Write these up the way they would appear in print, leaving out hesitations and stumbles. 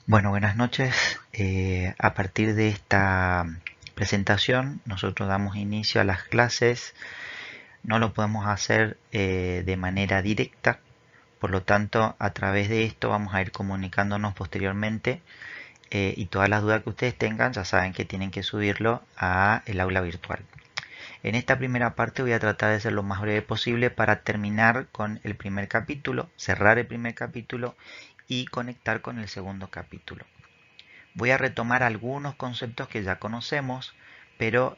Bueno, buenas noches. A partir de esta presentación, nosotros damos inicio a las clases. No lo podemos hacer de manera directa, por lo tanto, a través de esto vamos a ir comunicándonos posteriormente y todas las dudas que ustedes tengan ya saben que tienen que subirlo a el aula virtual. En esta primera parte voy a tratar de ser lo más breve posible para terminar con el primer capítulo, cerrar el primer capítulo y conectar con el segundo capítulo. Voy a retomar algunos conceptos que ya conocemos, pero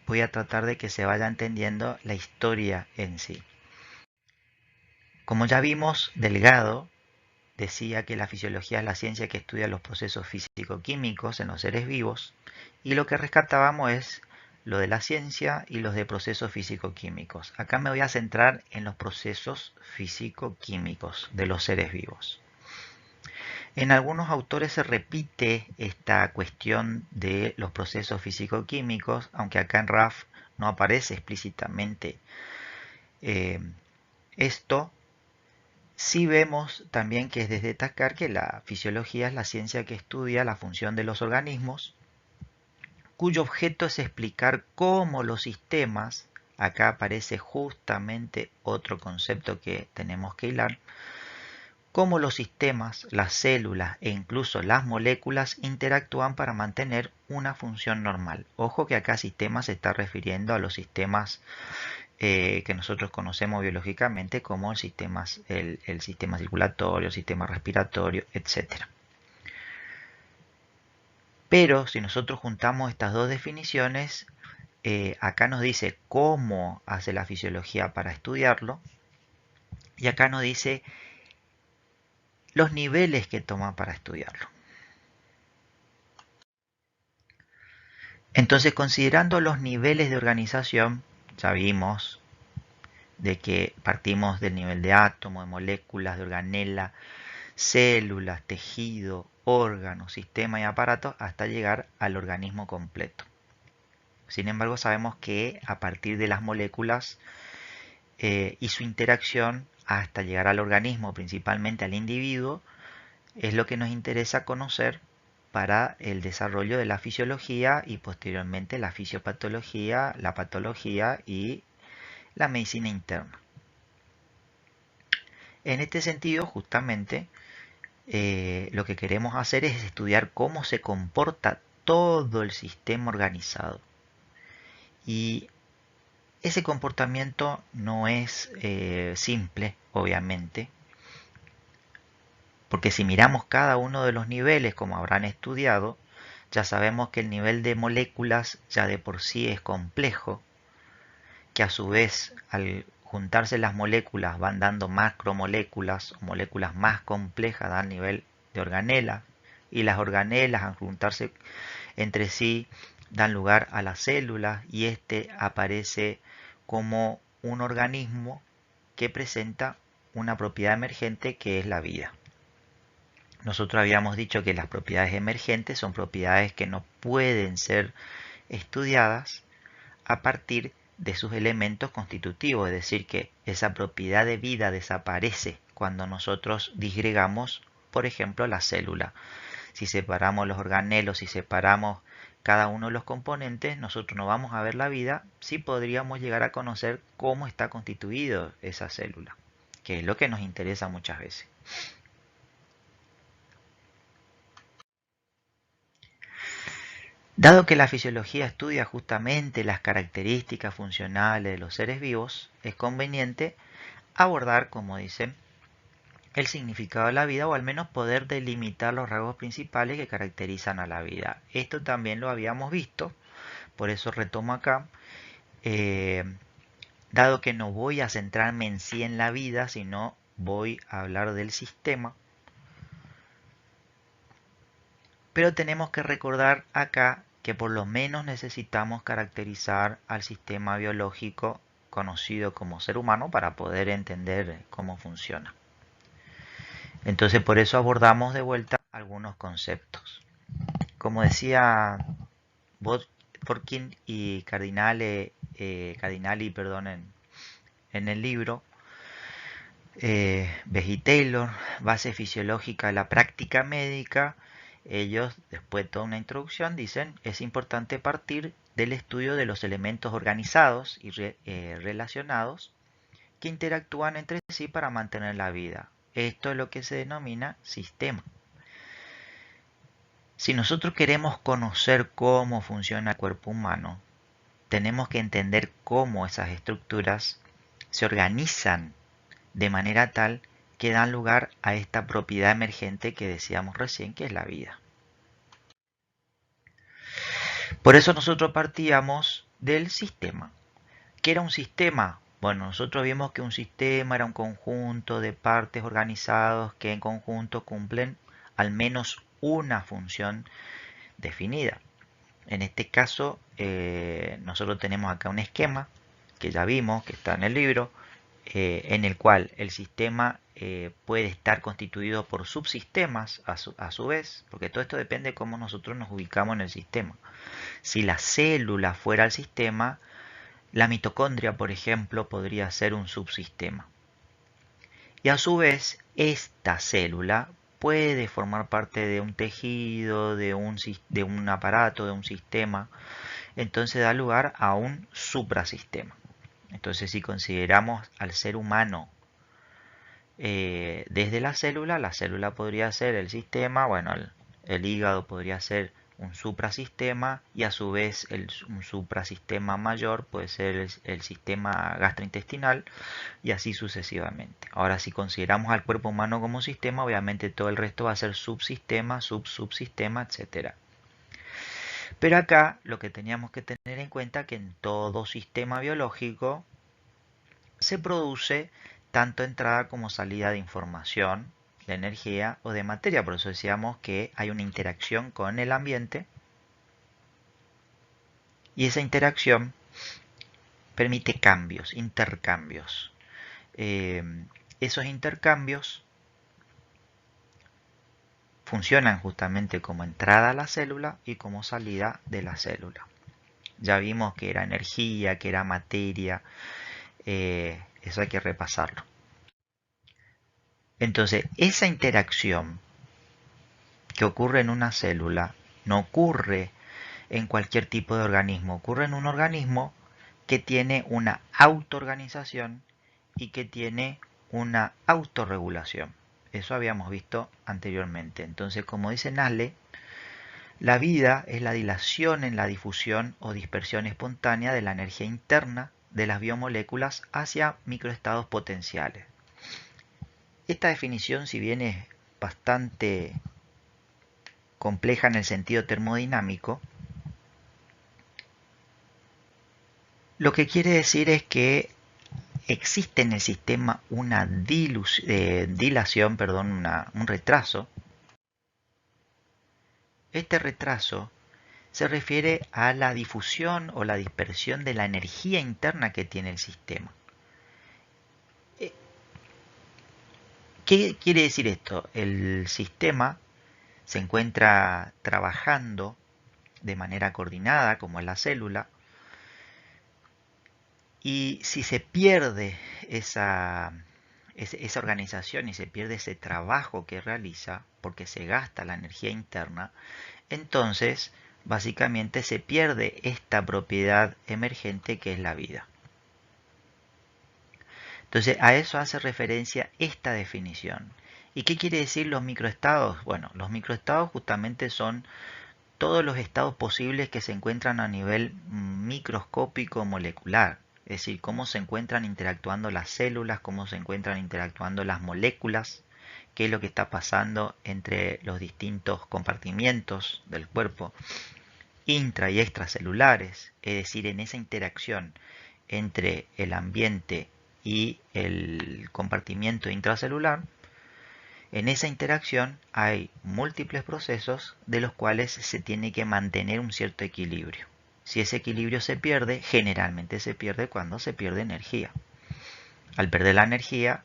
voy a tratar de que se vaya entendiendo la historia en sí. Como ya vimos, Delgado decía que la fisiología es la ciencia que estudia los procesos físico-químicos en los seres vivos, y lo que rescatábamos es lo de la ciencia y los de procesos físico-químicos. Acá me voy a centrar en los procesos físico-químicos de los seres vivos. En algunos autores se repite esta cuestión de los procesos físico-químicos, aunque acá en RAF no aparece explícitamente eh, esto. Sí vemos también que es de destacar que la fisiología es la ciencia que estudia la función de los organismos, cuyo objeto es explicar cómo los sistemas, acá aparece justamente otro concepto que tenemos que hilar, cómo los sistemas, las células e incluso las moléculas interactúan para mantener una función normal. Ojo que acá sistema se está refiriendo a los sistemas que nosotros conocemos biológicamente como el sistema circulatorio, el sistema respiratorio, etc. Pero si nosotros juntamos estas dos definiciones, acá nos dice cómo hace la fisiología para estudiarlo y acá nos dice los niveles que toma para estudiarlo. Entonces, considerando los niveles de organización, ya vimos de que partimos del nivel de átomo, de moléculas, de organela, células, tejido, órganos, sistema y aparatos, hasta llegar al organismo completo. Sin embargo, sabemos que a partir de las moléculas y su interacción hasta llegar al organismo, principalmente al individuo, es lo que nos interesa conocer para el desarrollo de la fisiología y posteriormente la fisiopatología, la patología y la medicina interna. En este sentido, justamente, lo que queremos hacer es estudiar cómo se comporta todo el sistema organizado. Y ese comportamiento no es simple, obviamente, porque si miramos cada uno de los niveles, como habrán estudiado, ya sabemos que el nivel de moléculas ya de por sí es complejo, que a su vez al juntarse las moléculas van dando macromoléculas o moléculas más complejas dan nivel de organela, y las organelas al juntarse entre sí dan lugar a las células y este aparece como un organismo que presenta una propiedad emergente que es la vida. Nosotros habíamos dicho que las propiedades emergentes son propiedades que no pueden ser estudiadas a partir de sus elementos constitutivos, es decir, que esa propiedad de vida desaparece cuando nosotros disgregamos, por ejemplo, la célula. Si separamos los organelos, si separamos cada uno de los componentes, nosotros no vamos a ver la vida, sí podríamos llegar a conocer cómo está constituido esa célula, que es lo que nos interesa muchas veces. Dado que la fisiología estudia justamente las características funcionales de los seres vivos, es conveniente abordar, como dicen, el significado de la vida o al menos poder delimitar los rasgos principales que caracterizan a la vida. Esto también lo habíamos visto, por eso retomo acá, eh, dado que no voy a centrarme en sí en la vida, sino voy a hablar del sistema. Pero tenemos que recordar acá que por lo menos necesitamos caracterizar al sistema biológico conocido como ser humano para poder entender cómo funciona. Entonces por eso abordamos de vuelta algunos conceptos. Como decía Forkin y Cardinali, en el libro, Beg y Taylor, base fisiológica de la práctica médica, Ellos, después de toda una introducción, dicen es importante partir del estudio de los elementos organizados y relacionados que interactúan entre sí para mantener la vida. Esto es lo que se denomina sistema. Si nosotros queremos conocer cómo funciona el cuerpo humano, tenemos que entender cómo esas estructuras se organizan de manera tal que dan lugar a esta propiedad emergente que decíamos recién, que es la vida. Por eso nosotros partíamos del sistema. ¿Qué era un sistema? Bueno, nosotros vimos que un sistema era un conjunto de partes organizados que en conjunto cumplen al menos una función definida. En este caso, nosotros tenemos acá un esquema que ya vimos, que está en el libro, en el cual el sistema puede estar constituido por subsistemas a su vez, porque todo esto depende de cómo nosotros nos ubicamos en el sistema. Si la célula fuera el sistema, la mitocondria, por ejemplo, podría ser un subsistema. Y a su vez, esta célula puede formar parte de un tejido, de un aparato, de un sistema. Entonces da lugar a un suprasistema. Entonces, si consideramos al ser humano desde la célula podría ser el sistema, bueno, el hígado podría ser un suprasistema y a su vez un suprasistema mayor puede ser el sistema gastrointestinal y así sucesivamente. Ahora, si consideramos al cuerpo humano como sistema, obviamente todo el resto va a ser subsistema, subsubsistema, etcétera. Pero acá lo que teníamos que tener en cuenta es que en todo sistema biológico se produce tanto entrada como salida de información, de energía o de materia. Por eso decíamos que hay una interacción con el ambiente y esa interacción permite cambios, intercambios. Esos intercambios funcionan justamente como entrada a la célula y como salida de la célula. Ya vimos que era energía, que era materia, eso hay que repasarlo. Entonces, esa interacción que ocurre en una célula no ocurre en cualquier tipo de organismo, ocurre en un organismo que tiene una autoorganización y que tiene una autorregulación. Eso habíamos visto anteriormente. Entonces, como dice Nasle, la vida es la dilación en la difusión o dispersión espontánea de la energía interna de las biomoléculas hacia microestados potenciales. Esta definición, si bien es bastante compleja en el sentido termodinámico, lo que quiere decir es que existe en el sistema una dilación, un retraso. Este retraso se refiere a la difusión o la dispersión de la energía interna que tiene el sistema. ¿Qué quiere decir esto? El sistema se encuentra trabajando de manera coordinada, como es la célula, y si se pierde esa organización y se pierde ese trabajo que realiza, porque se gasta la energía interna, entonces básicamente se pierde esta propiedad emergente que es la vida. Entonces a eso hace referencia esta definición. ¿Y qué quiere decir los microestados? Bueno, los microestados justamente son todos los estados posibles que se encuentran a nivel microscópico molecular. Es decir, cómo se encuentran interactuando las células, cómo se encuentran interactuando las moléculas, qué es lo que está pasando entre los distintos compartimientos del cuerpo, intra y extracelulares, es decir, en esa interacción entre el ambiente y el compartimiento intracelular. En esa interacción hay múltiples procesos de los cuales se tiene que mantener un cierto equilibrio. Si ese equilibrio se pierde, generalmente se pierde cuando se pierde energía. Al perder la energía,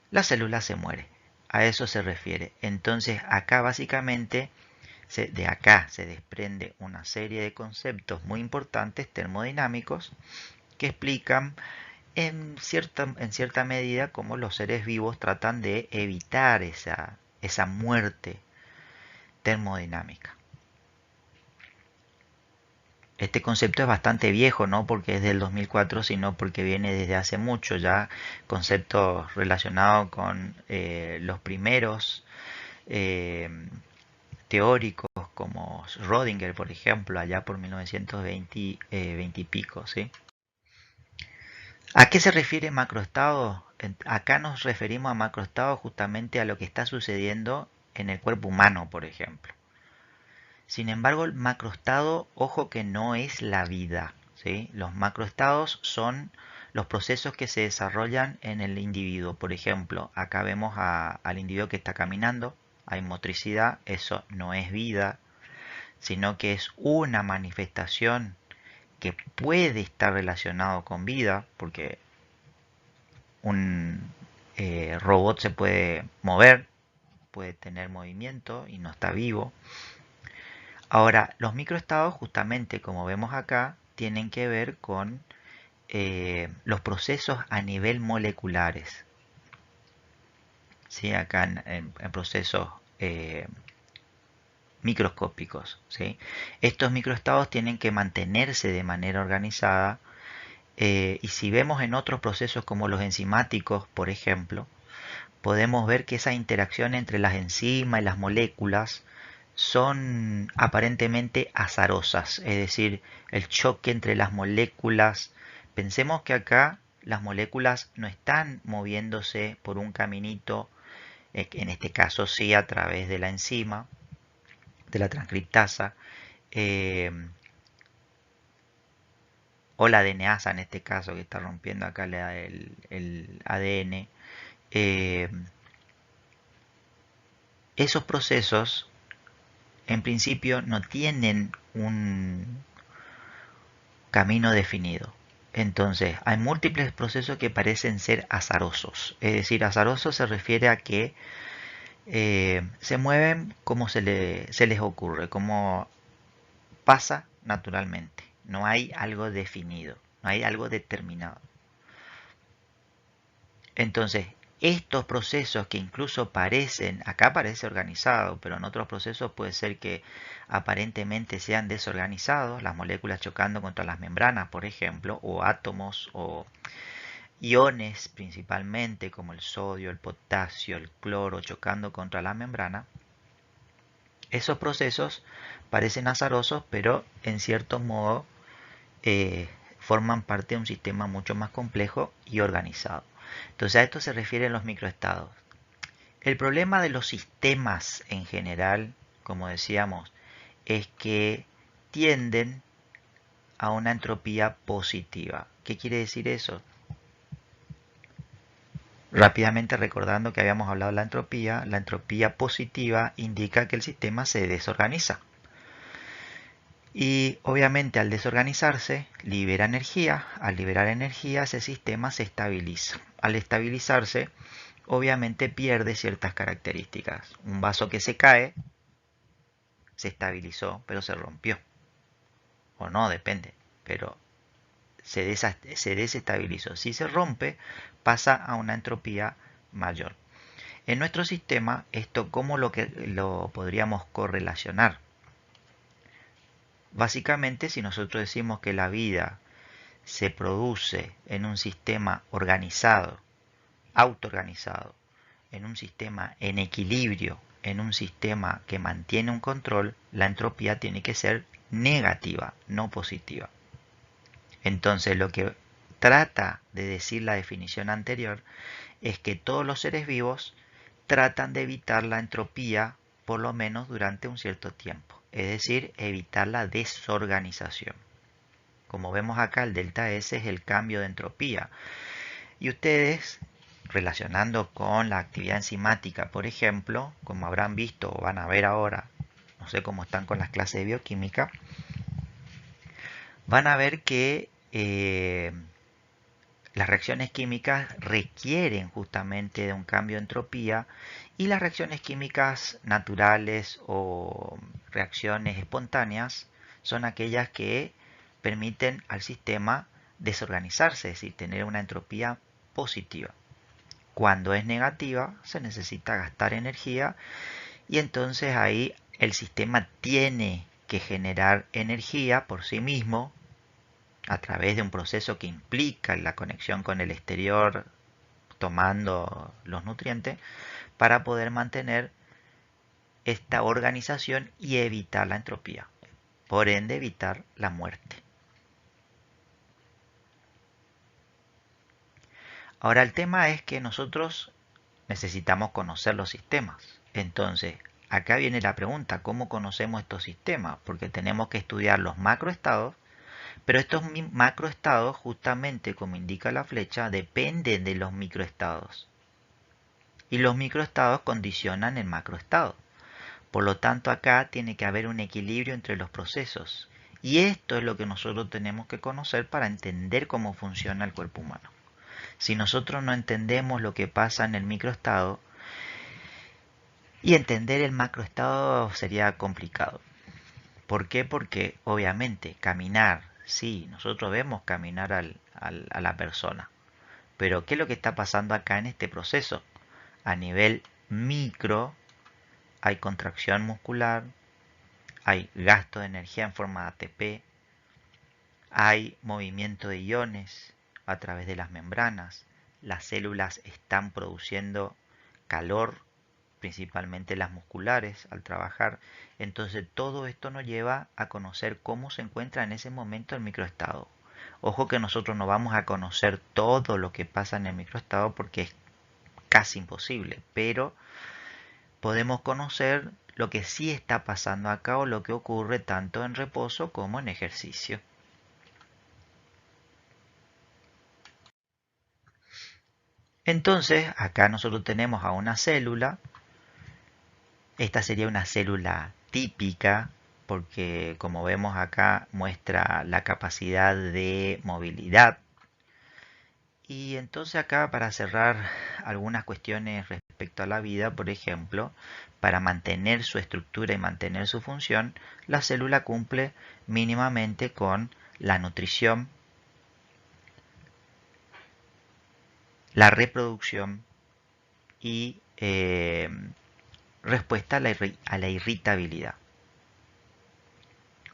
la célula se muere. A eso se refiere. Entonces acá básicamente, de acá se desprende una serie de conceptos muy importantes termodinámicos que explican en cierta medida cómo los seres vivos tratan de evitar esa muerte termodinámica. Este concepto es bastante viejo, no porque es del 2004, sino porque viene desde hace mucho ya, conceptos relacionados con los primeros eh, teóricos como Schrödinger, por ejemplo, allá por 1920 20 y pico, ¿sí? ¿A qué se refiere macroestado? Acá nos referimos a macroestado justamente a lo que está sucediendo en el cuerpo humano, por ejemplo. Sin embargo, el macroestado, ojo que no es la vida, ¿sí? Los macroestados son los procesos que se desarrollan en el individuo. Por ejemplo, acá vemos al individuo que está caminando, hay motricidad, eso no es vida, sino que es una manifestación que puede estar relacionado con vida, porque un robot se puede mover, puede tener movimiento y no está vivo. Ahora, los microestados, justamente como vemos acá, tienen que ver con los procesos a nivel moleculares. ¿Sí? Acá en procesos microscópicos. ¿Sí? Estos microestados tienen que mantenerse de manera organizada y si vemos en otros procesos como los enzimáticos, por ejemplo, podemos ver que esa interacción entre las enzimas y las moléculas son aparentemente azarosas, es decir, el choque entre las moléculas. Pensemos que acá las moléculas no están moviéndose por un caminito, en este caso sí a través de la enzima, de la transcriptasa, eh, o la DNasa en este caso que está rompiendo acá el ADN. eh, Esos procesos en principio no tienen un camino definido. Entonces, hay múltiples procesos que parecen ser azarosos. Es decir, azaroso se refiere a que se mueven como se les ocurre, como pasa naturalmente. No hay algo definido, no hay algo determinado. Entonces, estos procesos que incluso parecen, acá parece organizado, pero en otros procesos puede ser que aparentemente sean desorganizados, las moléculas chocando contra las membranas, por ejemplo, o átomos o iones principalmente, como el sodio, el potasio, el cloro, chocando contra la membrana. Esos procesos parecen azarosos, pero en cierto modo forman parte de un sistema mucho más complejo y organizado. Entonces a esto se refieren los microestados. El problema de los sistemas en general, como decíamos, es que tienden a una entropía positiva. ¿Qué quiere decir eso? Rápidamente recordando que habíamos hablado de la entropía positiva indica que el sistema se desorganiza. Y obviamente al desorganizarse libera energía, al liberar energía ese sistema se estabiliza. Al estabilizarse obviamente pierde ciertas características. Un vaso que se cae se estabilizó pero se rompió. O no, depende, pero se desestabilizó. Si se rompe pasa a una entropía mayor. En nuestro sistema esto ¿cómo lo podríamos correlacionar? Básicamente, si nosotros decimos que la vida se produce en un sistema organizado, autoorganizado, en un sistema en equilibrio, en un sistema que mantiene un control, la entropía tiene que ser negativa, no positiva. Entonces, lo que trata de decir la definición anterior es que todos los seres vivos tratan de evitar la entropía por lo menos durante un cierto tiempo, es decir, evitar la desorganización. Como vemos acá, el delta S es el cambio de entropía. Y ustedes, relacionando con la actividad enzimática, por ejemplo, como habrán visto o van a ver ahora, no sé cómo están con las clases de bioquímica, van a ver que las reacciones químicas requieren justamente de un cambio de entropía y las reacciones químicas naturales o reacciones espontáneas son aquellas que permiten al sistema desorganizarse, es decir, tener una entropía positiva. Cuando es negativa se necesita gastar energía y entonces ahí el sistema tiene que generar energía por sí mismo a través de un proceso que implica la conexión con el exterior tomando los nutrientes para poder mantener esta organización y evitar la entropía, por ende evitar la muerte. Ahora el tema es que nosotros necesitamos conocer los sistemas. Entonces, acá viene la pregunta, ¿cómo conocemos estos sistemas? Porque tenemos que estudiar los macroestados, pero estos macroestados, justamente como indica la flecha, dependen de los microestados. Y los microestados condicionan el macroestado. Por lo tanto, acá tiene que haber un equilibrio entre los procesos. Y esto es lo que nosotros tenemos que conocer para entender cómo funciona el cuerpo humano. Si nosotros no entendemos lo que pasa en el microestado, y entender el macroestado sería complicado. ¿Por qué? Porque obviamente caminar, sí, nosotros vemos caminar a la persona. Pero ¿qué es lo que está pasando acá en este proceso? A nivel micro hay contracción muscular, hay gasto de energía en forma de ATP, hay movimiento de iones a través de las membranas, las células están produciendo calor, principalmente las musculares, al trabajar. Entonces todo esto nos lleva a conocer cómo se encuentra en ese momento el microestado. Ojo que nosotros no vamos a conocer todo lo que pasa en el microestado porque es casi imposible, pero podemos conocer lo que sí está pasando acá o lo que ocurre tanto en reposo como en ejercicio. Entonces, acá nosotros tenemos a una célula. Esta sería una célula típica porque, como vemos acá, muestra la capacidad de movilidad. Y entonces acá, para cerrar algunas cuestiones respecto a la vida, por ejemplo, para mantener su estructura y mantener su función, la célula cumple mínimamente con la nutrición, la reproducción y respuesta a la irritabilidad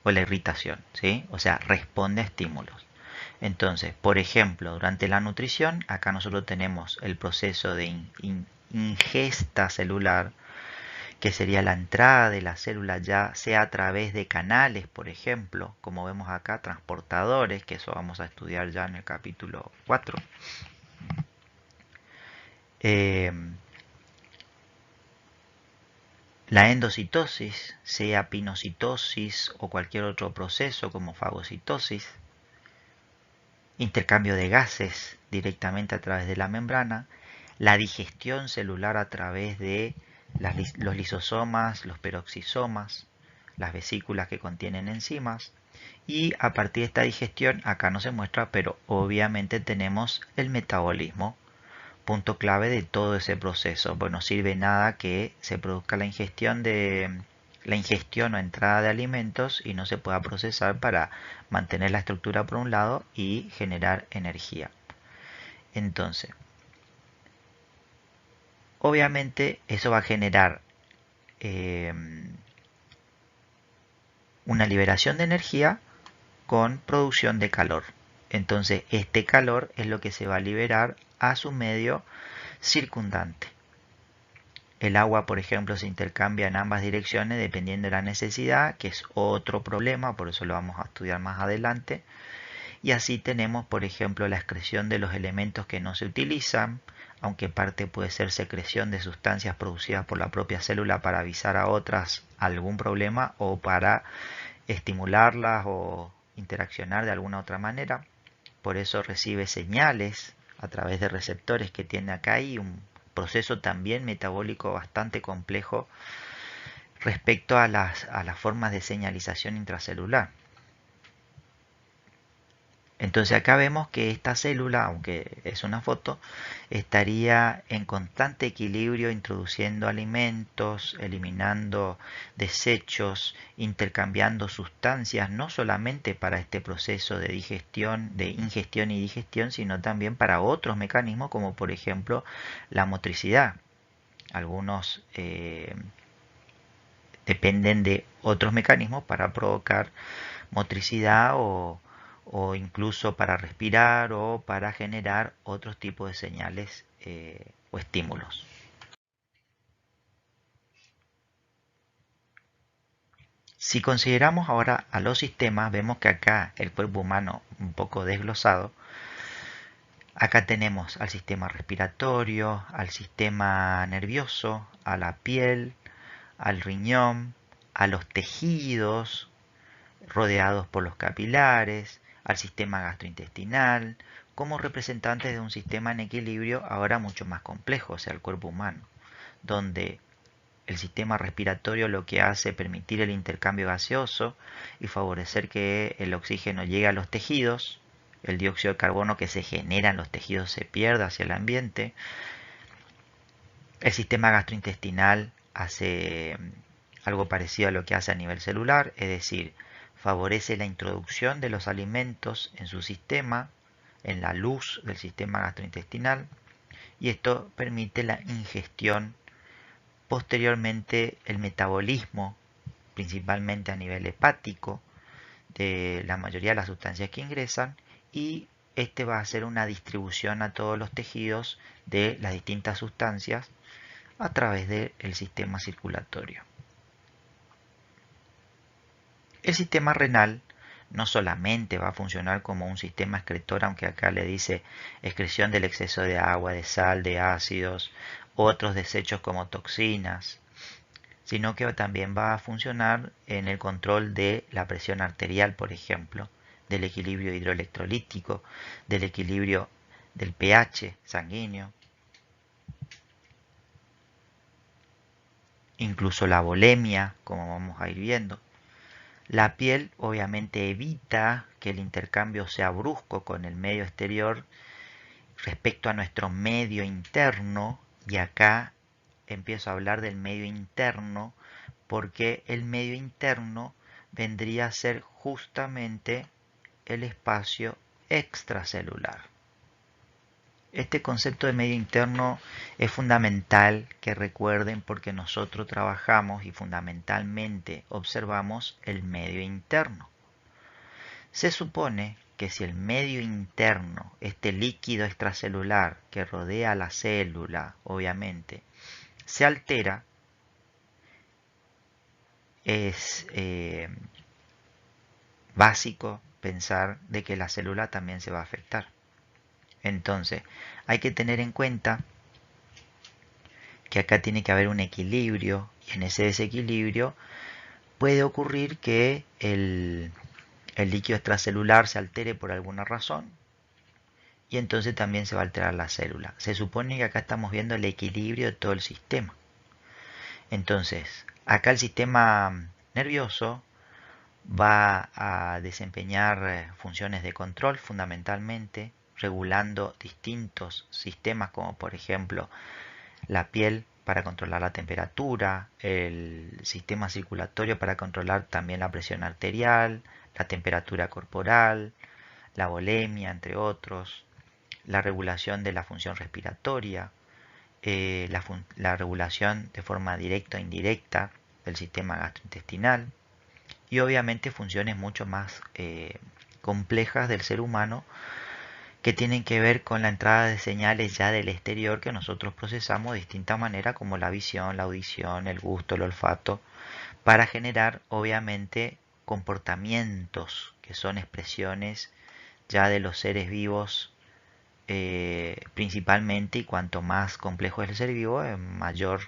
o la irritación, ¿sí? O sea, responde a estímulos. Entonces, por ejemplo, durante la nutrición, acá nosotros tenemos el proceso de ingesta celular, que sería la entrada de la célula, ya sea a través de canales, por ejemplo, como vemos acá, transportadores, que eso vamos a estudiar ya en el capítulo 4. La endocitosis, sea pinocitosis o cualquier otro proceso como fagocitosis, intercambio de gases directamente a través de la membrana, la digestión celular a través de los lisosomas, los peroxisomas, las vesículas que contienen enzimas, y a partir de esta digestión, acá no se muestra, pero obviamente tenemos el metabolismo, punto clave de todo ese proceso. Pues no sirve nada que se produzca la ingestión o entrada de alimentos y no se pueda procesar para mantener la estructura por un lado y generar energía. Entonces, obviamente eso va a generar eh, una liberación de energía con producción de calor. Entonces, este calor es lo que se va a liberar a su medio circundante. El agua, por ejemplo, se intercambia en ambas direcciones dependiendo de la necesidad, que es otro problema, por eso lo vamos a estudiar más adelante. Y así tenemos, por ejemplo, la excreción de los elementos que no se utilizan, aunque parte puede ser secreción de sustancias producidas por la propia célula para avisar a otras algún problema o para estimularlas o interaccionar de alguna otra manera. Por eso recibe señales a través de receptores que tiene acá y un proceso también metabólico bastante complejo respecto a las formas de señalización intracelular. Entonces acá vemos que esta célula, aunque es una foto, estaría en constante equilibrio introduciendo alimentos, eliminando desechos, intercambiando sustancias, no solamente para este proceso de digestión, de ingestión y digestión, sino también para otros mecanismos como por ejemplo la motricidad. Algunos dependen de otros mecanismos para provocar motricidad o incluso para respirar o para generar otros tipos de señales o estímulos. Si consideramos ahora a los sistemas, vemos que acá el cuerpo humano un poco desglosado, acá tenemos al sistema respiratorio, al sistema nervioso, a la piel, al riñón, a los tejidos rodeados por los capilares, al sistema gastrointestinal, como representantes de un sistema en equilibrio ahora mucho más complejo, o sea, el cuerpo humano, donde el sistema respiratorio lo que hace es permitir el intercambio gaseoso y favorecer que el oxígeno llegue a los tejidos, el dióxido de carbono que se genera en los tejidos se pierda hacia el ambiente. El sistema gastrointestinal hace algo parecido a lo que hace a nivel celular, es decir, favorece la introducción de los alimentos en su sistema, en la luz del sistema gastrointestinal, y esto permite la ingestión, posteriormente el metabolismo, principalmente a nivel hepático, de la mayoría de las sustancias que ingresan, y este va a hacer una distribución a todos los tejidos de las distintas sustancias a través del sistema circulatorio. El sistema renal no solamente va a funcionar como un sistema excretor, aunque acá le dice excreción del exceso de agua, de sal, de ácidos, otros desechos como toxinas, sino que también va a funcionar en el control de la presión arterial, por ejemplo, del equilibrio hidroelectrolítico, del equilibrio del pH sanguíneo, incluso la volemia, como vamos a ir viendo. La piel obviamente evita que el intercambio sea brusco con el medio exterior respecto a nuestro medio interno, y acá empiezo a hablar del medio interno porque el medio interno vendría a ser justamente el espacio extracelular. Este concepto de medio interno es fundamental que recuerden porque nosotros trabajamos y fundamentalmente observamos el medio interno. Se supone que si el medio interno, este líquido extracelular que rodea la célula, obviamente, se altera, es básico pensar de que la célula también se va a afectar. Entonces, hay que tener en cuenta que acá tiene que haber un equilibrio, y en ese desequilibrio puede ocurrir que el líquido extracelular se altere por alguna razón, y entonces también se va a alterar la célula. Se supone que acá estamos viendo el equilibrio de todo el sistema. Entonces, acá el sistema nervioso va a desempeñar funciones de control fundamentalmente, regulando distintos sistemas como por ejemplo la piel para controlar la temperatura, el sistema circulatorio para controlar también la presión arterial, la temperatura corporal, la volemia, entre otros, la regulación de la función respiratoria, la regulación de forma directa o indirecta del sistema gastrointestinal y obviamente funciones mucho más complejas del ser humano que tienen que ver con la entrada de señales ya del exterior que nosotros procesamos de distinta manera como la visión, la audición, el gusto, el olfato, para generar obviamente comportamientos que son expresiones ya de los seres vivos principalmente, y cuanto más complejo es el ser vivo, mayor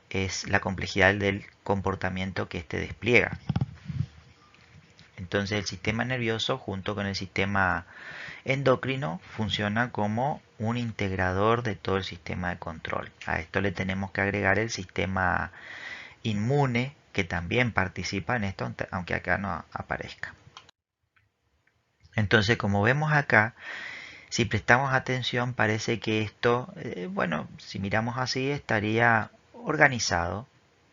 es la complejidad del comportamiento que éste despliega. Entonces el sistema nervioso junto con el sistema endocrino funciona como un integrador de todo el sistema de control. A esto le tenemos que agregar el sistema inmune que también participa en esto, aunque acá no aparezca. Entonces, como vemos acá, si prestamos atención, parece que esto, bueno, si miramos así, estaría organizado,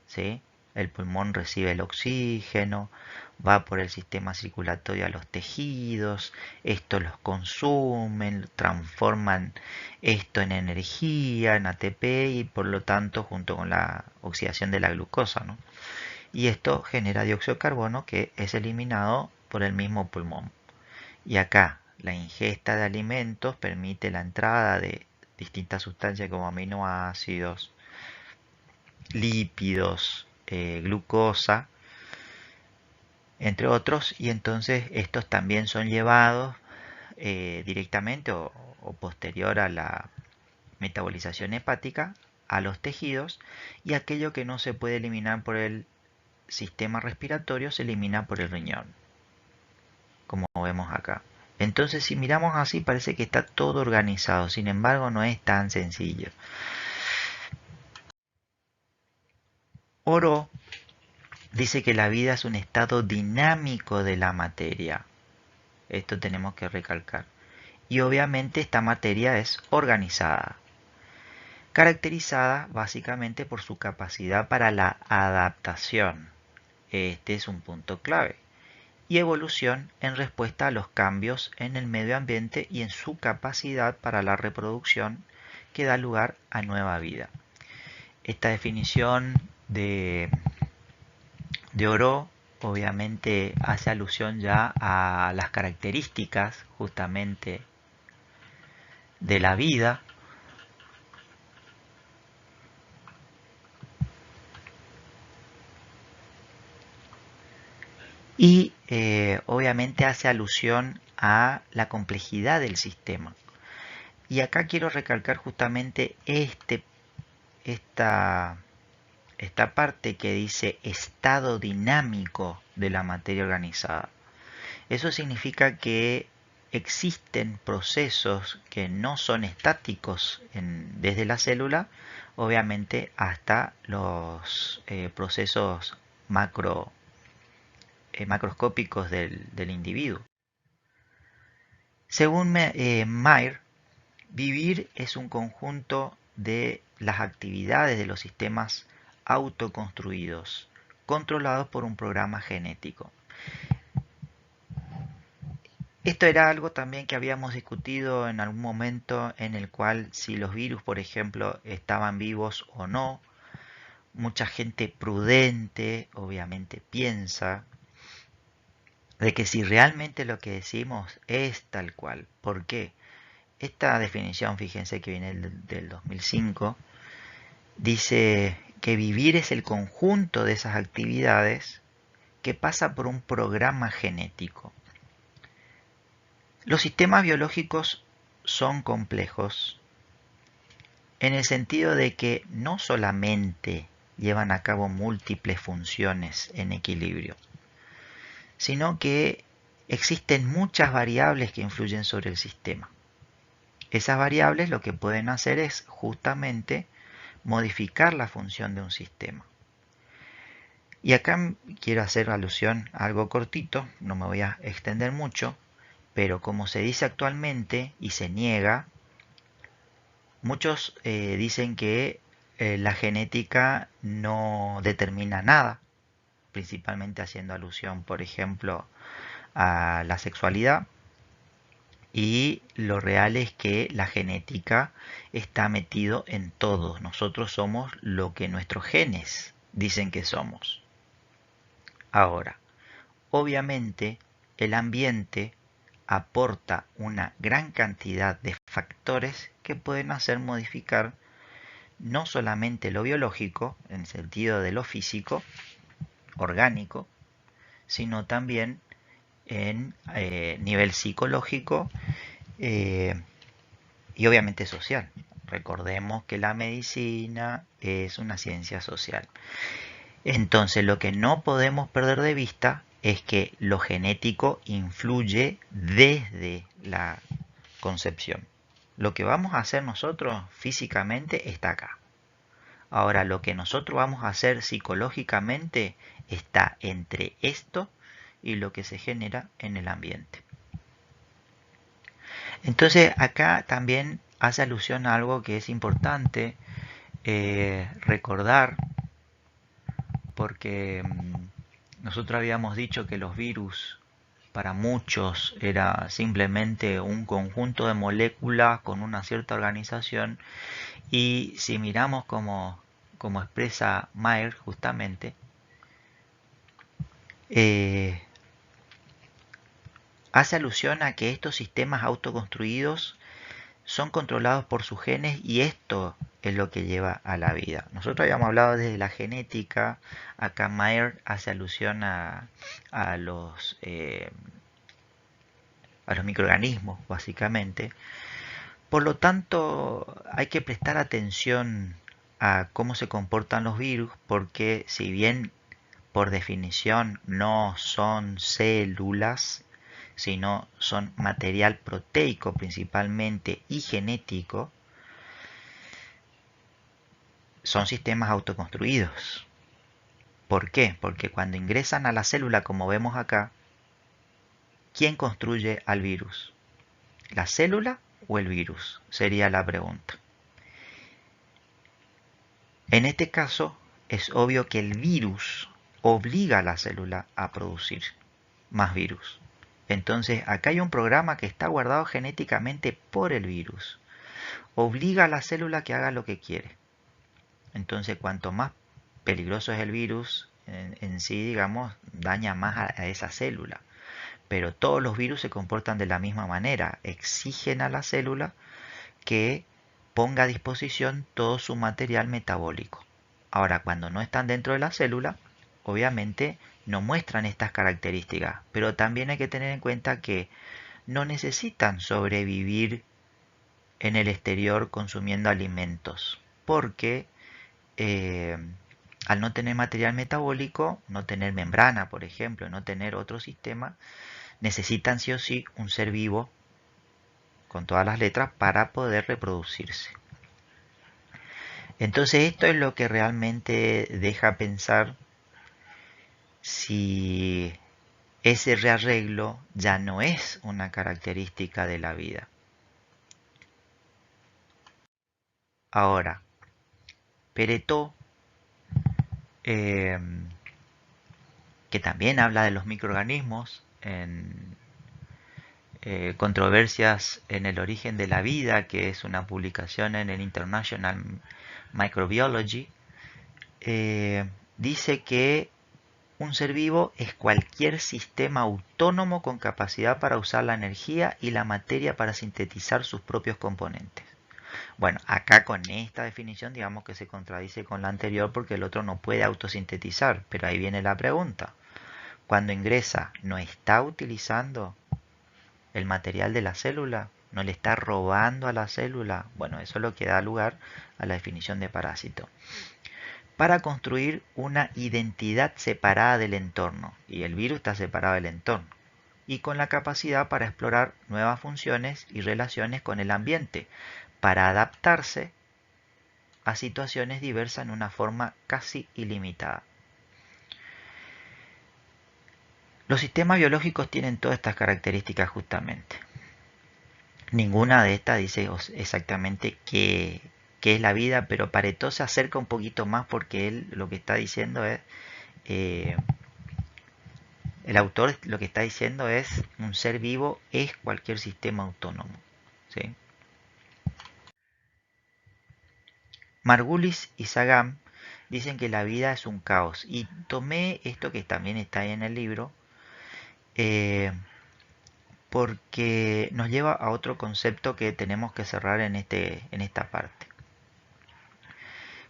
¿sí? El pulmón recibe el oxígeno, va por el sistema circulatorio a los tejidos, estos los consumen, transforman esto en energía, en ATP y por lo tanto junto con la oxidación de la glucosa, ¿no? y esto genera dióxido de carbono que es eliminado por el mismo pulmón. Y acá la ingesta de alimentos permite la entrada de distintas sustancias como aminoácidos, lípidos, glucosa, entre otros, y entonces estos también son llevados directamente o posterior a la metabolización hepática a los tejidos, y aquello que no se puede eliminar por el sistema respiratorio se elimina por el riñón, como vemos acá. Entonces, si miramos así, parece que está todo organizado, sin embargo no es tan sencillo. Oro dice que la vida es un estado dinámico de la materia. Esto tenemos que recalcar. Y obviamente esta materia es organizada, caracterizada básicamente por su capacidad para la adaptación. Este es un punto clave. Y evolución en respuesta a los cambios en el medio ambiente y en su capacidad para la reproducción que da lugar a nueva vida. Esta definición de Oro obviamente hace alusión ya a las características justamente de la vida y obviamente hace alusión a la complejidad del sistema. Y acá quiero recalcar justamente esta parte que dice estado dinámico de la materia organizada. Eso significa que existen procesos que no son estáticos desde la célula, obviamente hasta los procesos macroscópicos del individuo. Según Mayer, vivir es un conjunto de las actividades de los sistemas autoconstruidos, controlados por un programa genético. Esto era algo también que habíamos discutido en algún momento en el cual si los virus, por ejemplo, estaban vivos o no. Mucha gente prudente obviamente piensa de que si realmente lo que decimos es tal cual. ¿Por qué? Esta definición, fíjense que viene del 2005, dice que vivir es el conjunto de esas actividades que pasa por un programa genético. Los sistemas biológicos son complejos en el sentido de que no solamente llevan a cabo múltiples funciones en equilibrio, sino que existen muchas variables que influyen sobre el sistema. Esas variables lo que pueden hacer es justamente modificar la función de un sistema. Y acá quiero hacer alusión a algo cortito, no me voy a extender mucho, pero como se dice actualmente y se niega, muchos dicen que la genética no determina nada, principalmente haciendo alusión, por ejemplo, a la sexualidad. Y lo real es que la genética está metido en todo. Nosotros somos lo que nuestros genes dicen que somos. Ahora, obviamente, el ambiente aporta una gran cantidad de factores que pueden hacer modificar no solamente lo biológico, en el sentido de lo físico, orgánico, sino también en nivel psicológico y obviamente social. Recordemos que la medicina es una ciencia social. Entonces, lo que no podemos perder de vista es que lo genético influye desde la concepción. Lo que vamos a hacer nosotros físicamente está acá. Ahora, lo que nosotros vamos a hacer psicológicamente está entre esto y lo que se genera en el ambiente. Entonces, acá también hace alusión a algo que es importante recordar, porque nosotros habíamos dicho que los virus para muchos era simplemente un conjunto de moléculas con una cierta organización, y si miramos como expresa Mayer justamente, eh, hace alusión a que estos sistemas autoconstruidos son controlados por sus genes y esto es lo que lleva a la vida. Nosotros habíamos hablado desde la genética, acá Mayer hace alusión a a los microorganismos, básicamente. Por lo tanto, hay que prestar atención a cómo se comportan los virus, porque si bien por definición no son células, sino son material proteico principalmente y genético, son sistemas autoconstruidos. ¿Por qué? Porque cuando ingresan a la célula, como vemos acá, ¿quién construye al virus? ¿La célula o el virus? Sería la pregunta. En este caso, es obvio que el virus obliga a la célula a producir más virus. Entonces, acá hay un programa que está guardado genéticamente por el virus. Obliga a la célula que haga lo que quiere. Entonces, cuanto más peligroso es el virus en sí, digamos, daña más a esa célula. Pero todos los virus se comportan de la misma manera. Exigen a la célula que ponga a disposición todo su material metabólico. Ahora, cuando no están dentro de la célula, obviamente no muestran estas características, pero también hay que tener en cuenta que no necesitan sobrevivir en el exterior consumiendo alimentos, porque eh, al no tener material metabólico, no tener membrana, por ejemplo, no tener otro sistema, necesitan sí o sí un ser vivo con todas las letras para poder reproducirse. Entonces esto es lo que realmente deja pensar si ese rearreglo ya no es una característica de la vida. Ahora, Peretó, eh, que también habla de los microorganismos en Controversias en el origen de la vida, que es una publicación en el International Microbiology, dice que un ser vivo es cualquier sistema autónomo con capacidad para usar la energía y la materia para sintetizar sus propios componentes. Bueno, acá con esta definición digamos que se contradice con la anterior porque el otro no puede autosintetizar, pero ahí viene la pregunta. Cuando ingresa, ¿no está utilizando el material de la célula? ¿No le está robando a la célula? Bueno, eso es lo que da lugar a la definición de parásito. Para construir una identidad separada del entorno, y el virus está separado del entorno, y con la capacidad para explorar nuevas funciones y relaciones con el ambiente, para adaptarse a situaciones diversas en una forma casi ilimitada. Los sistemas biológicos tienen todas estas características justamente. Ninguna de estas dice exactamente qué es la vida, pero Pareto se acerca un poquito más porque él lo que está diciendo es, eh, el autor lo que está diciendo es, un ser vivo es cualquier sistema autónomo. ¿Sí? Margulis y Sagan dicen que la vida es un caos, y tomé esto que también está ahí en el libro, eh, porque nos lleva a otro concepto que tenemos que cerrar en esta parte.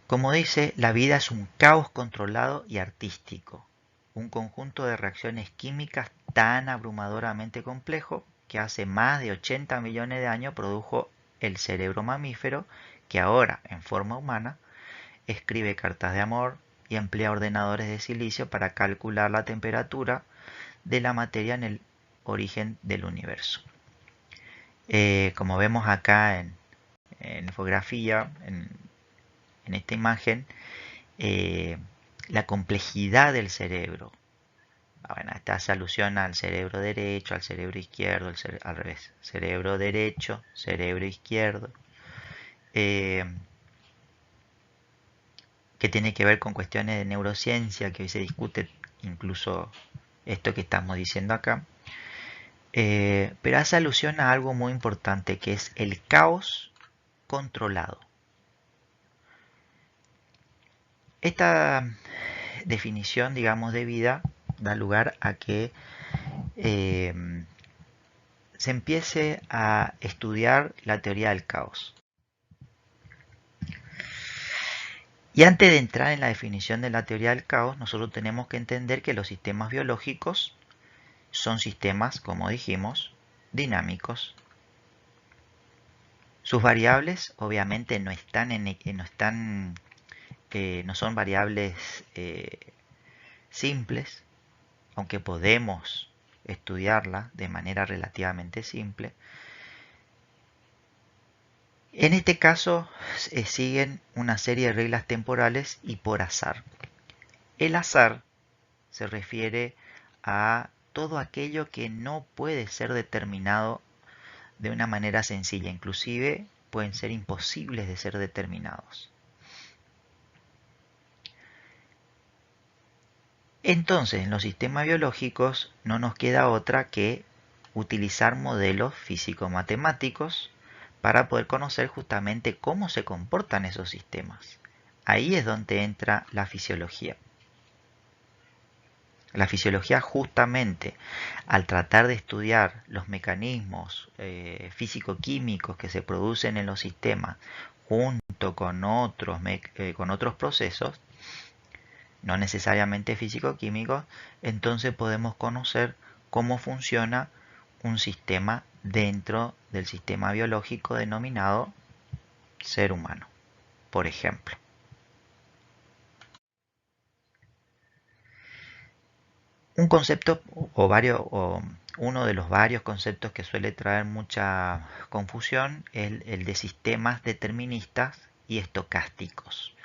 Como dice, la vida es un caos controlado y artístico, un conjunto de reacciones químicas tan abrumadoramente complejo que hace más de 80 millones de años produjo el cerebro mamífero que ahora, en forma humana, escribe cartas de amor y emplea ordenadores de silicio para calcular la temperatura de la materia en el origen del universo. Como vemos acá en la infografía, en esta imagen, eh, la complejidad del cerebro. Bueno, esta hace alusión al cerebro derecho, al cerebro izquierdo, al revés. Cerebro derecho, cerebro izquierdo. Eh, que tiene que ver con cuestiones de neurociencia, que hoy se discute incluso esto que estamos diciendo acá. Pero hace alusión a algo muy importante, que es el caos controlado. Esta definición, digamos, de vida da lugar a que se empiece a estudiar la teoría del caos. Y antes de entrar en la definición de la teoría del caos, nosotros tenemos que entender que los sistemas biológicos son sistemas, como dijimos, dinámicos. Sus variables obviamente no son variables simples, aunque podemos estudiarla de manera relativamente simple. En este caso siguen una serie de reglas temporales y por azar. El azar se refiere a todo aquello que no puede ser determinado de una manera sencilla, inclusive pueden ser imposibles de ser determinados. Entonces, en los sistemas biológicos no nos queda otra que utilizar modelos físico-matemáticos para poder conocer justamente cómo se comportan esos sistemas. Ahí es donde entra la fisiología. La fisiología justamente al tratar de estudiar los mecanismos físico-químicos que se producen en los sistemas junto con otros procesos, no necesariamente físico-químicos, entonces podemos conocer cómo funciona un sistema dentro del sistema biológico denominado ser humano, por ejemplo. Un concepto o uno de los varios conceptos que suele traer mucha confusión es el de sistemas deterministas y estocásticos.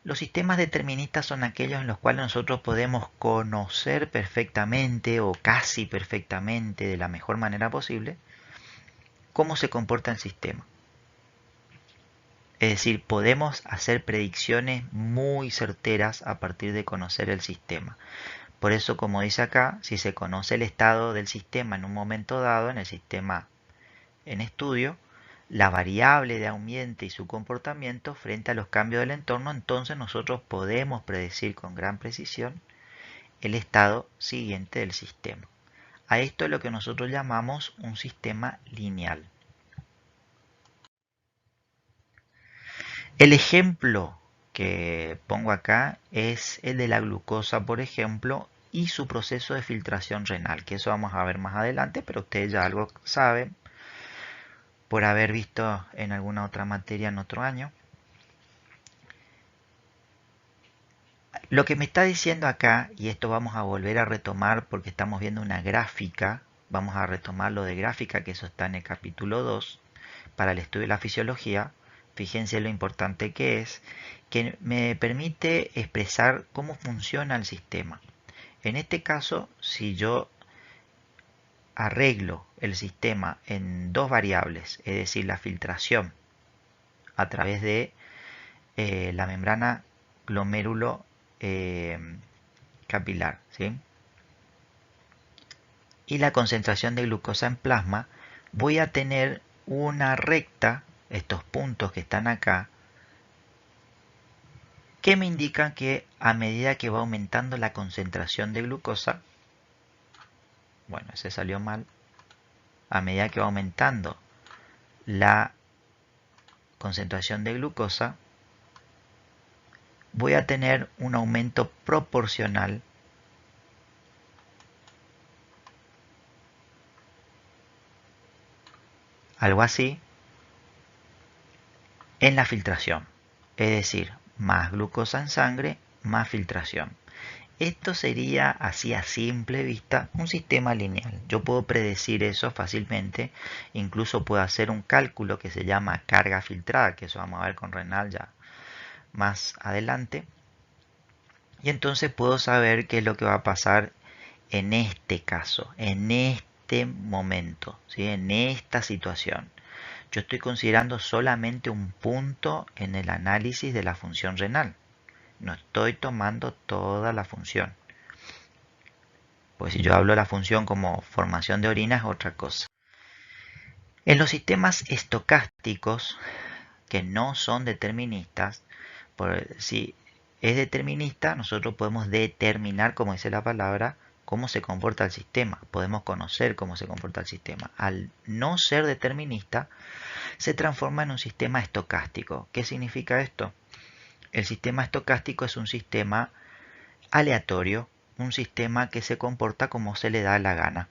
Los sistemas deterministas son aquellos en los cuales nosotros podemos conocer perfectamente o casi perfectamente de la mejor manera posible cómo se comporta el sistema. Es decir, podemos hacer predicciones muy certeras a partir de conocer el sistema. Por eso, como dice acá, si se conoce el estado del sistema en un momento dado, en el sistema en estudio, la variable de ambiente y su comportamiento frente a los cambios del entorno, entonces nosotros podemos predecir con gran precisión el estado siguiente del sistema. A esto es lo que nosotros llamamos un sistema lineal. El ejemplo que pongo acá es el de la glucosa, por ejemplo, y su proceso de filtración renal, que eso vamos a ver más adelante, pero ustedes ya algo saben por haber visto en alguna otra materia en otro año. Lo que me está diciendo acá, y esto vamos a volver a retomar porque estamos viendo una gráfica, vamos a retomar lo de gráfica, que eso está en el capítulo 2, para el estudio de la fisiología. Fíjense lo importante que es, que me permite expresar cómo funciona el sistema. En este caso, si yo arreglo el sistema en dos variables, es decir, la filtración a través de la membrana glomérulo capilar, ¿sí? Y la concentración de glucosa en plasma, voy a tener una recta, estos puntos que están acá, que me indican que a medida que va aumentando la concentración de glucosa, bueno, ese salió mal, a medida que va aumentando la concentración de glucosa, voy a tener un aumento proporcional algo así en la filtración, es decir, más glucosa en sangre, más filtración. Esto sería, así a simple vista, un sistema lineal. Yo puedo predecir eso fácilmente, incluso puedo hacer un cálculo que se llama carga filtrada, que eso vamos a ver con renal ya más adelante. Y entonces puedo saber qué es lo que va a pasar en este caso, en este momento, ¿sí? En esta situación. Yo estoy considerando solamente un punto en el análisis de la función renal. No estoy tomando toda la función. Pues si yo hablo de la función como formación de orina es otra cosa. En los sistemas estocásticos, que no son deterministas, si es determinista, nosotros podemos determinar, como dice la palabra, cómo se comporta el sistema. Podemos conocer cómo se comporta el sistema. Al no ser determinista, se transforma en un sistema estocástico. ¿Qué significa esto? El sistema estocástico es un sistema aleatorio, un sistema que se comporta como se le da la gana.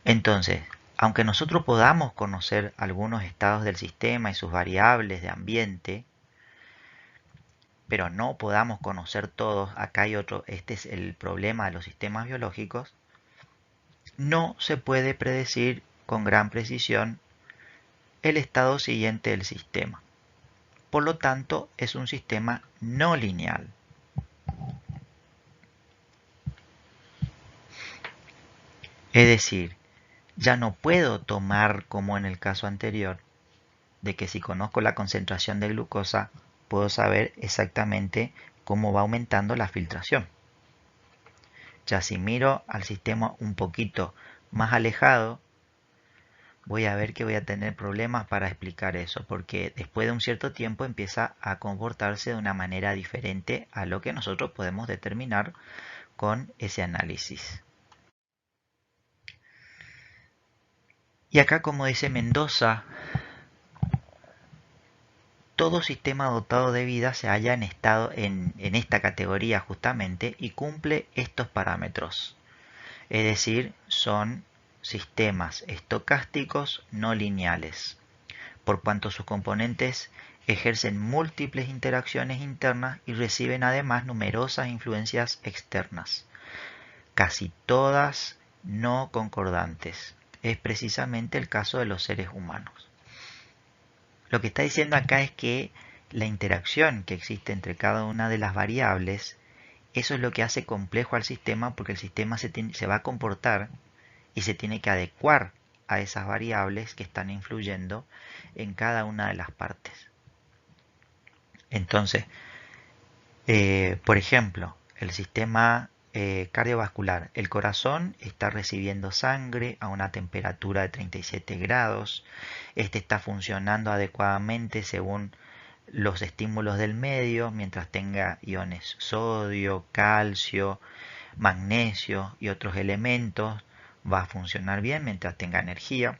Entonces, aunque nosotros podamos conocer algunos estados del sistema y sus variables de ambiente, pero no podamos conocer todos, acá hay otro, este es el problema de los sistemas biológicos, no se puede predecir con gran precisión el estado siguiente del sistema. Por lo tanto, es un sistema no lineal. Es decir, ya no puedo tomar como en el caso anterior, de que si conozco la concentración de glucosa, puedo saber exactamente cómo va aumentando la filtración. Ya si miro al sistema un poquito más alejado, voy a ver que voy a tener problemas para explicar eso, porque después de un cierto tiempo empieza a comportarse de una manera diferente a lo que nosotros podemos determinar con ese análisis. Y acá, como dice Mendoza, todo sistema dotado de vida se halla en esta categoría justamente y cumple estos parámetros. Es decir, son sistemas estocásticos no lineales, por cuanto sus componentes ejercen múltiples interacciones internas y reciben además numerosas influencias externas, casi todas no concordantes. Es precisamente el caso de los seres humanos. Lo que está diciendo acá es que la interacción que existe entre cada una de las variables, eso es lo que hace complejo al sistema, porque el sistema se va a comportar y se tiene que adecuar a esas variables que están influyendo en cada una de las partes. Entonces, por ejemplo, el sistema cardiovascular. El corazón está recibiendo sangre a una temperatura de 37 grados. Este está funcionando adecuadamente según los estímulos del medio, mientras tenga iones sodio, calcio, magnesio y otros elementos, va a funcionar bien mientras tenga energía.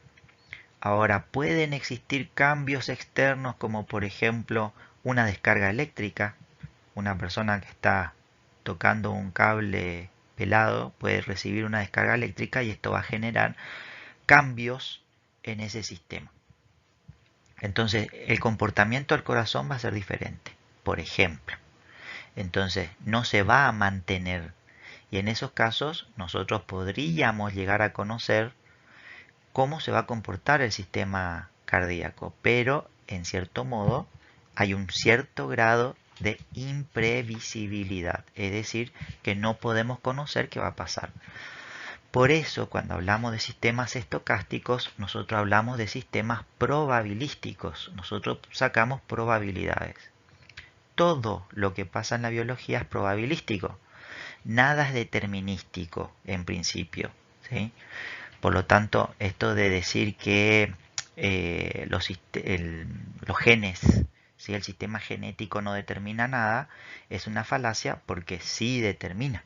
Ahora, pueden existir cambios externos como por ejemplo una descarga eléctrica. Una persona que está tocando un cable pelado puede recibir una descarga eléctrica y esto va a generar cambios en ese sistema. Entonces, el comportamiento del corazón va a ser diferente, por ejemplo. Entonces, no se va a mantener. Y en esos casos, nosotros podríamos llegar a conocer cómo se va a comportar el sistema cardíaco, pero en cierto modo hay un cierto grado de imprevisibilidad, es decir, que no podemos conocer qué va a pasar. Por eso, cuando hablamos de sistemas estocásticos, nosotros hablamos de sistemas probabilísticos, nosotros sacamos probabilidades. Todo lo que pasa en la biología es probabilístico, nada es determinístico en principio, ¿sí? Por lo tanto, esto de decir que los genes, si el sistema genético no determina nada, es una falacia porque sí determina.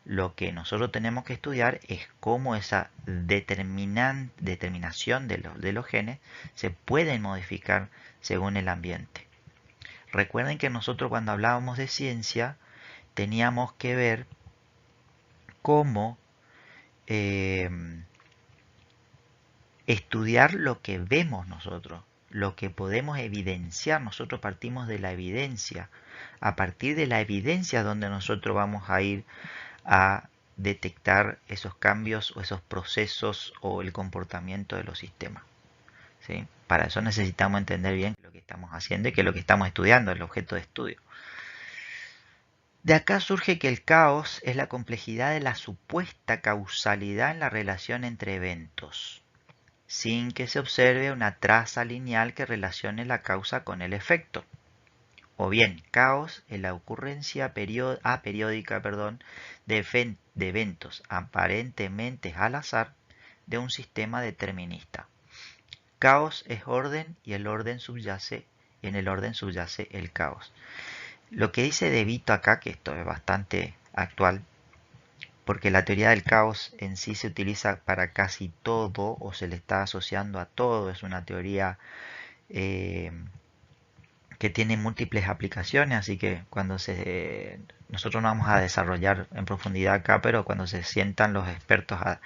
Lo que nosotros tenemos que estudiar es cómo esa determinación de los genes se puede modificar según el ambiente. Recuerden que nosotros cuando hablábamos de ciencia teníamos que ver cómo estudiar lo que vemos nosotros, lo que podemos evidenciar. Nosotros partimos de la evidencia. A partir de la evidencia donde nosotros vamos a ir a detectar esos cambios o esos procesos o el comportamiento de los sistemas, ¿sí? Para eso necesitamos entender bien lo que estamos haciendo y qué es lo que estamos estudiando, el objeto de estudio. De acá surge que el caos es la complejidad de la supuesta causalidad en la relación entre eventos, sin que se observe una traza lineal que relacione la causa con el efecto. O bien, caos es la ocurrencia aperiódica de eventos aparentemente al azar de un sistema determinista. Caos es orden y el orden subyace y en el orden subyace el caos. Lo que dice De Vito acá, que esto es bastante actual, porque la teoría del caos en sí se utiliza para casi todo o se le está asociando a todo, es una teoría eh, que tiene múltiples aplicaciones, así que nosotros no vamos a desarrollar en profundidad acá, pero cuando se sientan los expertos a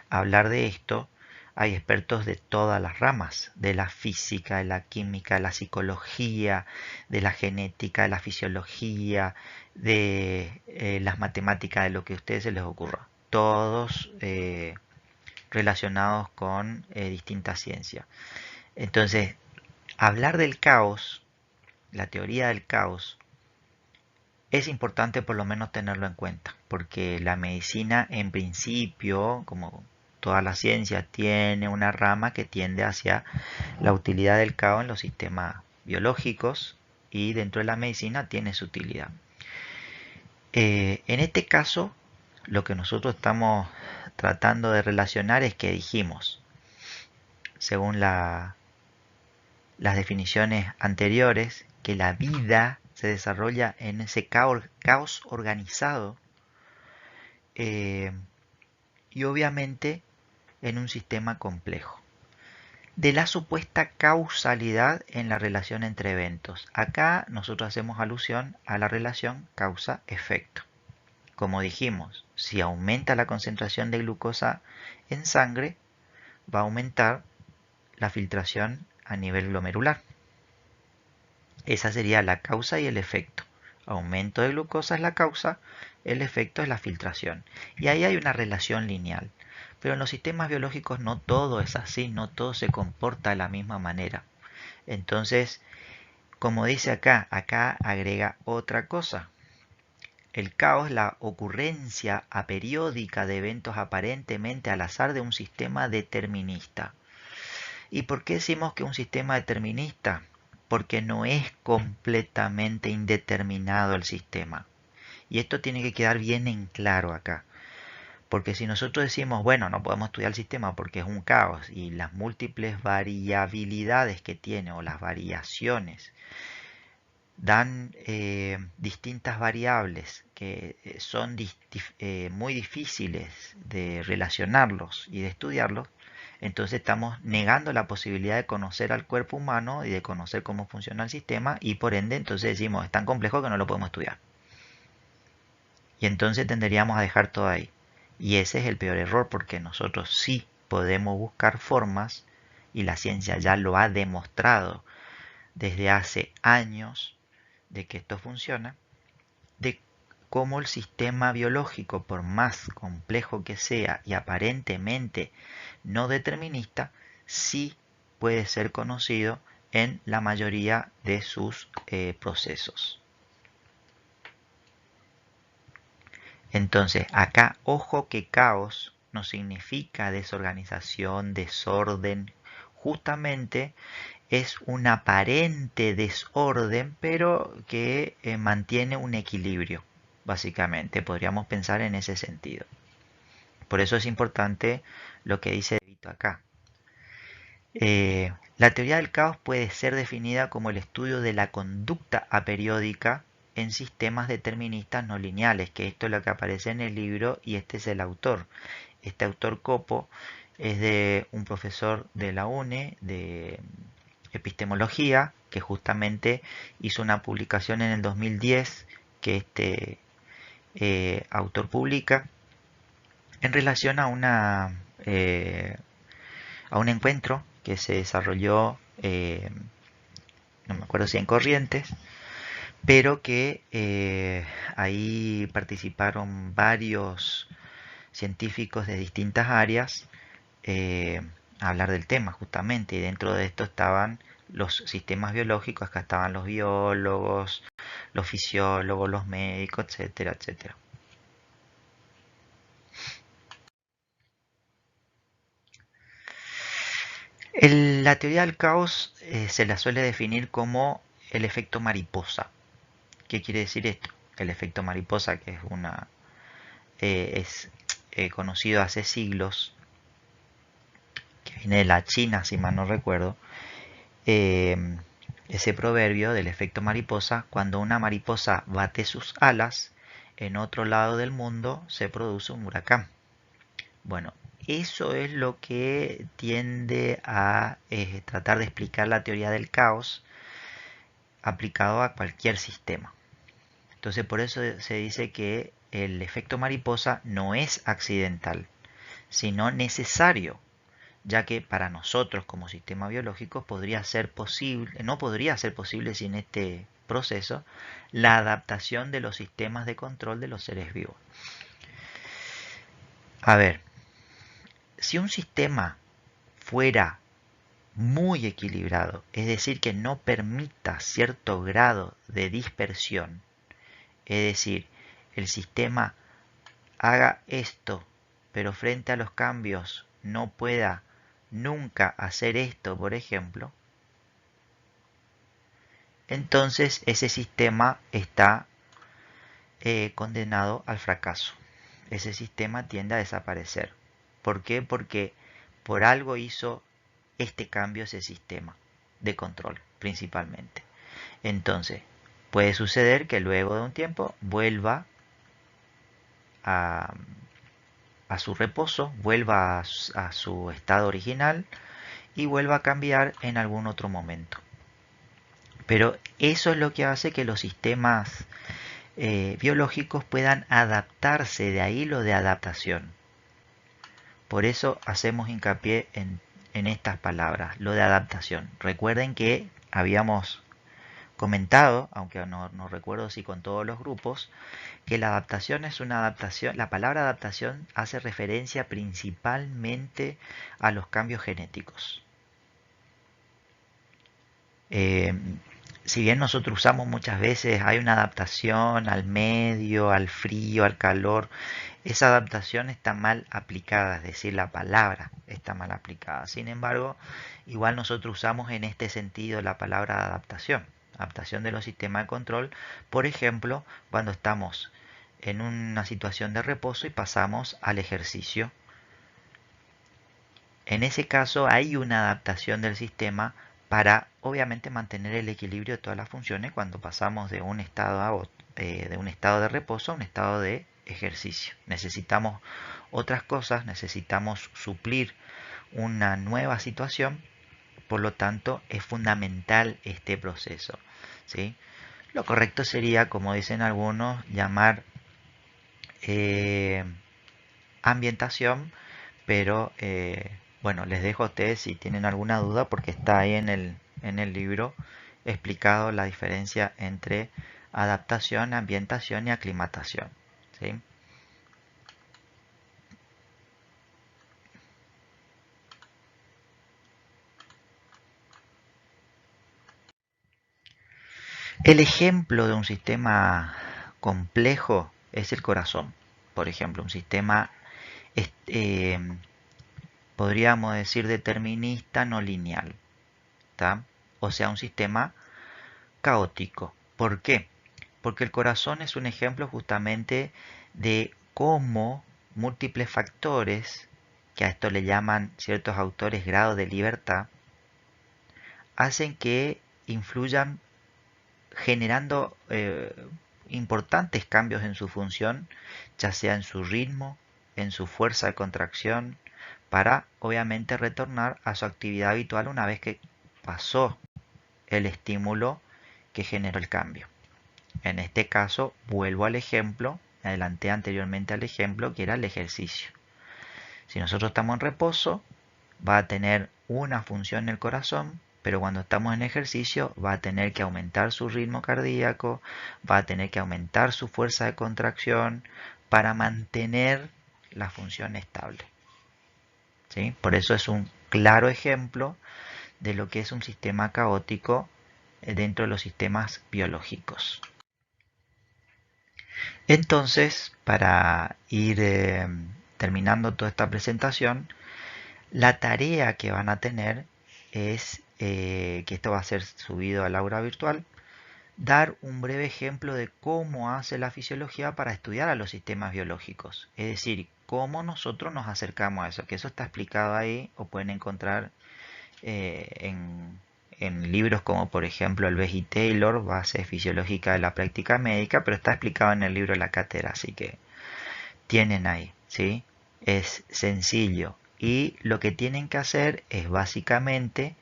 hablar de esto, hay expertos de todas las ramas, de la física, de la química, de la psicología, de la genética, de la fisiología, de las matemáticas, de lo que a ustedes se les ocurra. Todos relacionados con distintas ciencias. Entonces, hablar del caos, la teoría del caos, es importante por lo menos tenerlo en cuenta, porque la medicina en principio, como toda la ciencia, tiene una rama que tiende hacia la utilidad del caos en los sistemas biológicos y dentro de la medicina tiene su utilidad. En este caso, lo que nosotros estamos tratando de relacionar es que dijimos, según las definiciones anteriores, que la vida se desarrolla en ese caos organizado y obviamente en un sistema complejo. De la supuesta causalidad en la relación entre eventos. Acá nosotros hacemos alusión a la relación causa-efecto. Como dijimos, si aumenta la concentración de glucosa en sangre, va a aumentar la filtración a nivel glomerular. Esa sería la causa y el efecto. Aumento de glucosa es la causa, el efecto es la filtración. Y ahí hay una relación lineal. Pero en los sistemas biológicos no todo es así, no todo se comporta de la misma manera. Entonces, como dice acá, acá agrega otra cosa. El caos es la ocurrencia aperiódica de eventos aparentemente al azar de un sistema determinista. ¿Y por qué decimos que un sistema determinista? Porque no es completamente indeterminado el sistema. Y esto tiene que quedar bien en claro acá. Porque si nosotros decimos, bueno, no podemos estudiar el sistema porque es un caos y las múltiples variabilidades que tiene o las variaciones dan distintas variables que son muy difíciles de relacionarlos y de estudiarlos, entonces estamos negando la posibilidad de conocer al cuerpo humano y de conocer cómo funciona el sistema y por ende entonces decimos es tan complejo que no lo podemos estudiar. Y entonces tenderíamos a dejar todo ahí. Y ese es el peor error porque nosotros sí podemos buscar formas y la ciencia ya lo ha demostrado desde hace años de que esto funciona, de cómo el sistema biológico, por más complejo que sea y aparentemente no determinista, sí puede ser conocido en la mayoría de sus procesos. Entonces, acá, ojo que caos no significa desorganización, desorden, justamente es un aparente desorden, pero que mantiene un equilibrio, básicamente. Podríamos pensar en ese sentido. Por eso es importante lo que dice De Vito acá. La teoría del caos puede ser definida como el estudio de la conducta aperiódica en sistemas deterministas no lineales, que esto es lo que aparece en el libro y este es el autor. Este autor Copo es de un profesor de la UNE, de epistemología, que justamente hizo una publicación en el 2010 que este autor publica en relación a un encuentro que se desarrolló, no me acuerdo si en Corrientes, pero que ahí participaron varios científicos de distintas áreas a hablar del tema justamente, y dentro de esto estaban los sistemas biológicos, acá estaban los biólogos, los fisiólogos, los médicos, etcétera, etcétera. La teoría del caos se la suele definir como el efecto mariposa. ¿Qué quiere decir esto? El efecto mariposa, que es conocido hace siglos, que viene de la China, si mal no recuerdo, eh, ese proverbio del efecto mariposa, cuando una mariposa bate sus alas, en otro lado del mundo se produce un huracán. Bueno, eso es lo que tiende a tratar de explicar la teoría del caos aplicado a cualquier sistema. Entonces por eso se dice que el efecto mariposa no es accidental, sino necesario, ya que para nosotros como sistema biológico podría ser posible, no podría ser posible sin este proceso, la adaptación de los sistemas de control de los seres vivos. A ver, si un sistema fuera muy equilibrado, es decir, que no permita cierto grado de dispersión, es decir, el sistema haga esto, pero frente a los cambios no pueda nunca hacer esto, por ejemplo, entonces ese sistema está condenado al fracaso. Ese sistema tiende a desaparecer. ¿Por qué? Porque por algo hizo este cambio ese sistema de control, principalmente. Entonces, puede suceder que luego de un tiempo vuelva a, a su reposo, vuelva a su estado original y vuelva a cambiar en algún otro momento. Pero eso es lo que hace que los sistemas biológicos puedan adaptarse, de ahí lo de adaptación. Por eso hacemos hincapié en estas palabras, lo de adaptación. Recuerden que habíamos comentado, aunque no recuerdo si con todos los grupos, que la adaptación es una adaptación, la palabra adaptación hace referencia principalmente a los cambios genéticos. Eh, si bien nosotros usamos muchas veces, hay una adaptación al medio, al frío, al calor, esa adaptación está mal aplicada, es decir, la palabra está mal aplicada. Sin embargo, igual nosotros usamos en este sentido la palabra adaptación, adaptación de los sistemas de control, por ejemplo, cuando estamos en una situación de reposo y pasamos al ejercicio. En ese caso hay una adaptación del sistema para obviamente mantener el equilibrio de todas las funciones cuando pasamos de un estado de un estado de reposo a un estado de ejercicio. Necesitamos otras cosas, necesitamos suplir una nueva situación, por lo tanto es fundamental este proceso, ¿sí? Lo correcto sería, como dicen algunos, llamar eh, ambientación, pero bueno, les dejo a ustedes si tienen alguna duda porque está ahí en el libro explicado la diferencia entre adaptación, ambientación y aclimatación, ¿sí? El ejemplo de un sistema complejo es el corazón. Por ejemplo, un sistema, eh, podríamos decir, determinista no lineal, ¿tá? O sea, un sistema caótico. ¿Por qué? Porque el corazón es un ejemplo justamente de cómo múltiples factores, que a esto le llaman ciertos autores grado de libertad, hacen que influyan generando importantes cambios en su función, ya sea en su ritmo, en su fuerza de contracción, para obviamente retornar a su actividad habitual una vez que pasó el estímulo que generó el cambio. En este caso, vuelvo al ejemplo, me adelanté anteriormente al ejemplo que era el ejercicio. Si nosotros estamos en reposo, va a tener una función el corazón, pero cuando estamos en ejercicio va a tener que aumentar su ritmo cardíaco, va a tener que aumentar su fuerza de contracción para mantener la función estable, ¿sí? Por eso es un claro ejemplo de lo que es un sistema caótico dentro de los sistemas biológicos. Entonces, para ir terminando toda esta presentación, la tarea que van a tener es, que esto va a ser subido al aula virtual, dar un breve ejemplo de cómo hace la fisiología para estudiar a los sistemas biológicos. Es decir, cómo nosotros nos acercamos a eso, que eso está explicado ahí o pueden encontrar en, en libros como por ejemplo el Bechy Taylor, Base Fisiológica de la Práctica Médica, pero está explicado en el libro La Cátedra, así que tienen ahí, ¿sí? Es sencillo. Y lo que tienen que hacer es básicamente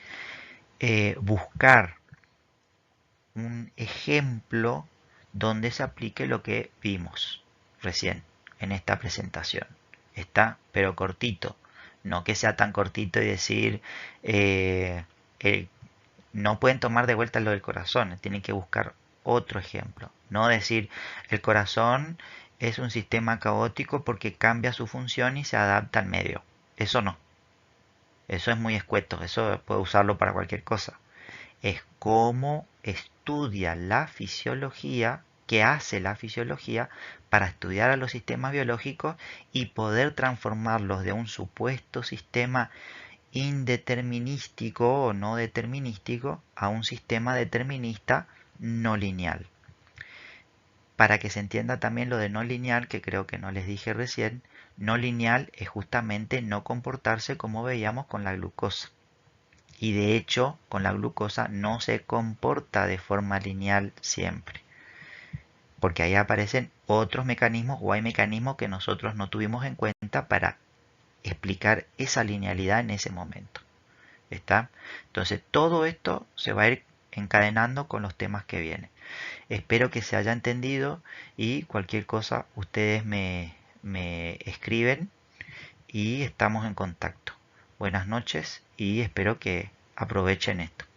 buscar un ejemplo donde se aplique lo que vimos recién en esta presentación. Está, pero cortito. No que sea tan cortito y decir, eh, eh, no pueden tomar de vuelta lo del corazón, tienen que buscar otro ejemplo. No decir, el corazón es un sistema caótico porque cambia su función y se adapta al medio. Eso no. Eso es muy escueto, eso puede usarlo para cualquier cosa. Es cómo estudia la fisiología, qué hace la fisiología para estudiar a los sistemas biológicos y poder transformarlos de un supuesto sistema indeterminístico o no determinístico a un sistema determinista no lineal. Para que se entienda también lo de no lineal, que creo que no les dije recién, no lineal es justamente no comportarse como veíamos con la glucosa. Y de hecho, con la glucosa no se comporta de forma lineal siempre, porque ahí aparecen otros mecanismos o hay mecanismos que nosotros no tuvimos en cuenta para explicar esa linealidad en ese momento. ¿Está? Entonces todo esto se va a ir encadenando con los temas que vienen. Espero que se haya entendido y cualquier cosa ustedes me escriben y estamos en contacto. Buenas noches y espero que aprovechen esto.